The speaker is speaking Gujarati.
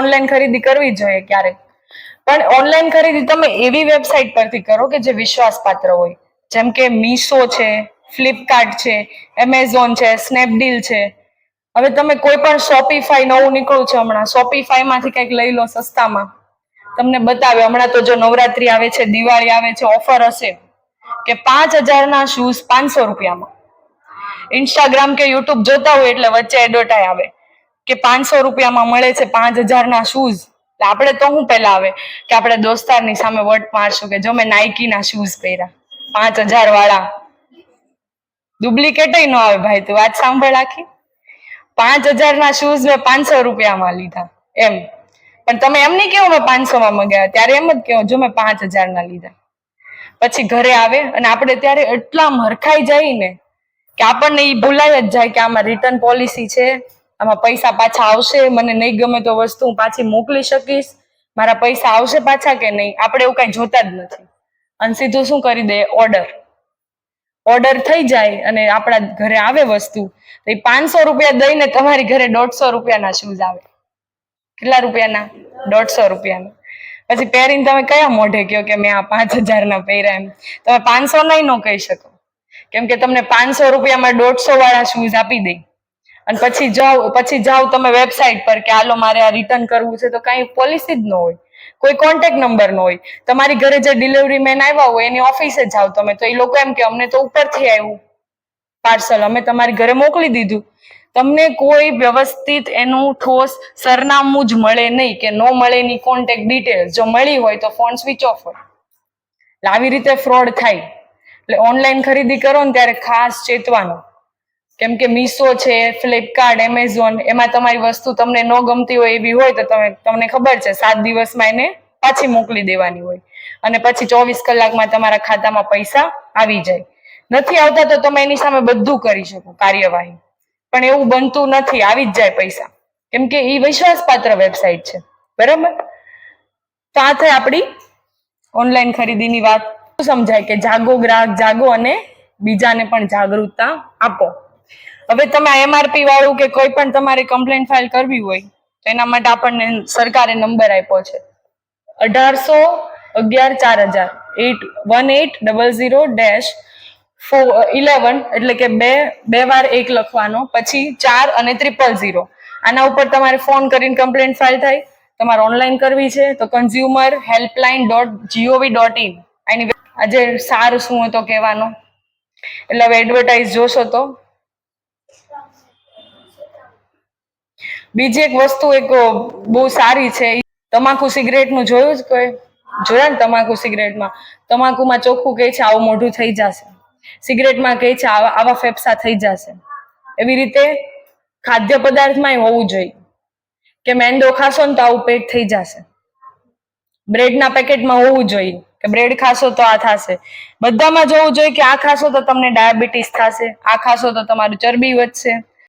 ઓનલાઈન ખરીદી કરવી જોઈએ ક્યારેક. પણ ઓનલાઈન ખરીદી તમે એવી વેબસાઇટ પરથી કરો કે જે વિશ્વાસપાત્ર હોય, જેમ કે મીશો છે, ફ્લિપકાર્ટ છે, એમેઝોન છે, સ્નેપડીલ છે. હવે તમે કોઈ પણ શોપિફાઈ નવું નીકળ્યું છે હમણાં, શોપિફાઈ માંથી કંઈક લઈ લો સસ્તામાં. તમને બતાવે હમણાં તો જો નવરાત્રી આવે છે, દિવાળી આવે છે, ઓફર હશે કે 5,000 ના શૂઝ 500 રૂપિયામાં. ઇન્સ્ટાગ્રામ કે યુટ્યુબ જોતા હોય એટલે વચ્ચે એડવર્ટાઈઝ આવે કે 500 રૂપિયામાં મળે છે 5,000 ના શૂઝ. આપણે તો હું પેલા આવે કે આપણે દોસ્તારની સામે વટ મારશું કે જો મેં નાઇકી ના શૂઝ પહેર્યા 5,000 વાળા. ડુપ્લિકેટ ન આવે ભાઈ, તું વાત સાંભળ આખી. 5,000 ના શૂઝ મેં 500 રૂપિયામાં લીધા એમ. પણ તમે એમ નહીં કેવો મેં 500 માં મંગાવ્યા, ત્યારે એમ જ કેવો જો મેં 5,000 ના લીધા. પછી ઘરે આવે અને આપણે ત્યારે એટલા મરખાઈ જાય ને કે આપણને એ ભૂલાય જ જાય કે આમાં રિટર્ન પોલિસી છે, આમાં પૈસા પાછા આવશે, મને નહીં ગમે તો વસ્તુ હું પાછી મોકલી શકીશ, મારા પૈસા આવશે પાછા કે નહીં, આપણે એવું કઈ જોતા જ નથી. અને સીધું શું કરી દે, ઓર્ડર થઈ જાય અને આપણા ઘરે આવે વસ્તુ. તો એ 500 રૂપિયા દઈને તમારી ઘરે 150 રૂપિયાના શૂઝ આવે. કેટલા રૂપિયાના? 150 રૂપિયાના. પછી પહેરીને તમે કયા મોઢે કહો કે મેં આ 5,000 ના પહેર્યા એમ? તમે 500 ના ન કહી શકો, કેમ કે તમને 500 રૂપિયામાં 150 વાળા શૂઝ આપી દે. અને પછી જાઓ તમે વેબસાઇટ પર કે હાલો મારે આ રિટર્ન કરવું છે, તો કઈ પોલિસી જ ન હોય, કોઈ કોન્ટેક્ટ નંબર ન હોય. તમારી ઘરે જે ડિલિવરી મેન આવ્યા હોય એની ઓફિસે જાઓ તમે, તો એ લોકો એમ કે અમને તો ઉપરથી આવ્યું પાર્સલ, અમે તમારી ઘરે મોકલી દીધું. તમને કોઈ વ્યવસ્થિત એનું ઠોસ સરનામું જ મળે નહીં, કે ન મળે એની કોન્ટેક્ટ ડિટેલ્સ. જો મળી હોય તો ફોન સ્વિચ ઓફ હોય. આવી રીતે ફ્રોડ થાય. એટલે ઓનલાઈન ખરીદી કરો ને ત્યારે ખાસ ચેતવાનું, કેમ કે મીશો છે, ફ્લિપકાર્ટ, એમેઝોન, એમાં તમારી વસ્તુ તમને ન ગમતી હોય એવી હોય તો તમને ખબર છે 7 દિવસમાં એને પાછી મોકલી દેવાની હોય, અને પછી 24 કલાકમાં તમારા ખાતામાં પૈસા આવી જાય. નથી આવતા તો તમે એની સામે બધું કરી શકો, કાર્યવાહી. પણ એવું બનતું નથી, આવી જ જાય પૈસા, કેમ કે એ વિશ્વાસપાત્ર વેબસાઇટ છે. બરાબર? તો આ થઈ આપણી ઓનલાઈન ખરીદીની વાત. સમજાય કે જાગો ગ્રાહક જાગો અને બીજાને પણ જાગૃતતા આપો. હવે તમે એમઆરપી વાળું કે કોઈ પણ તમારે કમ્પ્લેન ફાઇલ કરવી હોય તો એના માટે આપણને સરકારે નંબર આપ્યો છે 1811 401800-11, એટલે કે બે વાર 1 લખવાનો, પછી 4 અને 000. આના ઉપર તમારે ફોન કરીને કમ્પ્લેન ફાઇલ થાય. તમારે ઓનલાઈન કરવી છે તો consumerhelpline.gov.in. આજે સારું શું હતો કહેવાનો, એટલે હવે એડવર્ટાઇઝ જોશો તો. બીજી એક વસ્તુ એક બહુ સારી છે, તમાકુ સિગરેટ નું જોયું જ કોઈ? જોયા ને? તમાકુમાં ચોખ્ખું કહે છે આવું મોઢું થઈ જશે, સિગરેટમાં કહે છે આવા ફેફસા થઈ જશે. એવી રીતે ખાદ્ય પદાર્થમાં હોવું જોઈએ કે મેંદો ખાશો ને તો આવું પેટ થઈ જશે. બ્રેડના પેકેટમાં હોવું જોઈએ કે બ્રેડ ખાશો તો આ થશે. બધામાં જોવું જોઈએ કે આ ખાશો તો તમને ડાયાબિટીસ થશે, આ ખાશો તો તમારું ચરબી વધશે,